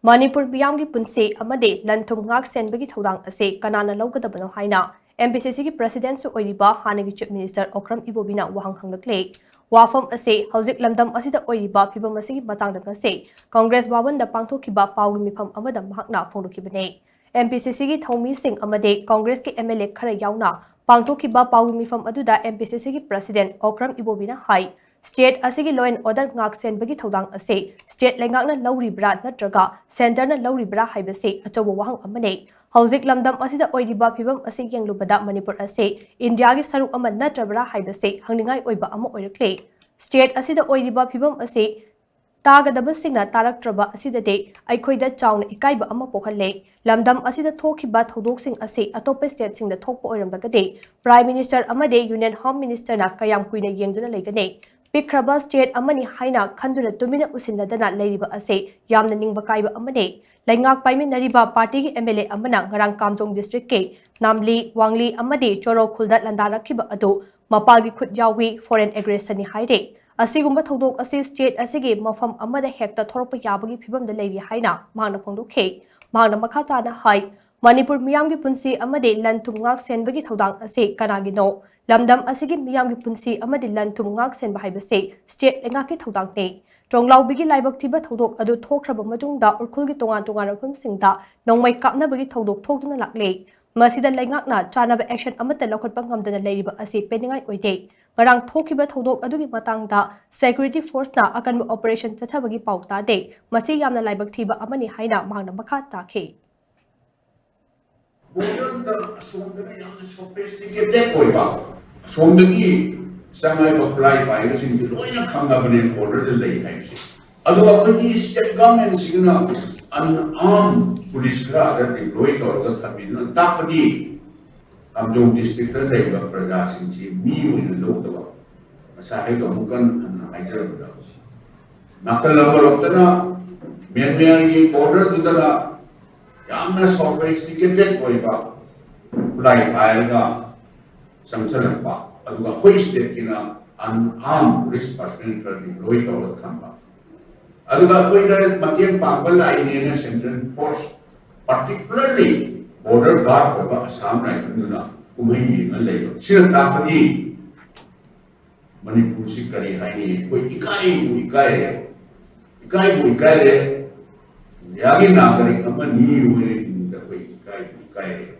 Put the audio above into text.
Manipur miyamgi punsi amade lanthum ngak senbagi thodang ase kanana lawgadabano haina MPCC ki president su oiriba hanagi chief minister Okram Ibobi na wahang hanglakle wafam ase haujik lamdam asida oiriba phibam asigi matangda ngase Congress bawan da pangthokhiba pawgi mifam amada mahakna phongdokibane MPCC ki thomi sing amade Congress ki MLA khara yauna pangthokhiba pawgi mifam aduda MPCC ki president Okram Ibobi na hai State asigi law and order ngak senbagi thodang ase state lengakna lawribra natraga center na lawribra haibase achobo wahang amane haujik lamdam asida oiriba phibam ase yenglubada Manipur ase India gi saruk ama natrabra haibase hangningai oiba ama oirakle state asida oiriba phibam ase tagadaba singna taraktraba asidade aikhoida chauna ikaiba ama pokhalle lamdam asida thokhiba thodok sing ase atopa state singda thokpa oirambagade prime minister amade union home minister na kayam kuina yengduna leigane Pikraba state amani haina khanduna tumina usinadana leiriba ase yamna ningba kaiba amane laingak paiminariba party gi MLA amana ngarang Kamjong district ke namli wangli amade choro khulda landarakhiba adu mapalgi khut yawi foreign aggression ni haire asigumba thodok ase state asige mafam amada hekta thorpa yabagi phibam da leiri haina mangna phongdokhe mangna makha tana hai Manipur miyamgi punsi amade lanthum ngak senbagi thodang ase kanagino lamdam asigi miyamgi punsi amade lanthum ngak senba haibase state engaki thodang ne Tronglao bigi laibak thiba thodok adu thokraba matungda urkhulgi tongan tongan rafum singda nongmai kapna bagi thodok thokduna lakle masida laingakna chanaba action amata lakhotpa ngamdana leiriba ase peningai oide ngarang thokhiba thodok adugi matangda security force na akanba operation tathabagi pauta de masi yamna laibak thiba amani haina mangna makha takhe border asomdana yamna sophisticated oiba asomdagi sangai baklai virus in loina khangabane border de lei haisi adu apni state government signa unarmed police kra agar deploy torga thamina tapadi Kamjong district da leiba praja singchi mi oina lodaba asa hai do mukan haijarabda nakal labalokna Myanmar ki border dudala yamna sophisticated oiba kulai pairga samchalakpa aduga hoi state kina unarmed police personnel for deploy tawat thamba aduga koida matiem pangba lai ne central force particularly border guard oiba Assam raiduna kumai na leiba sira tapadi Manipur si kari haini koi ikai re yagi nagarik ama ni huye da koi ikai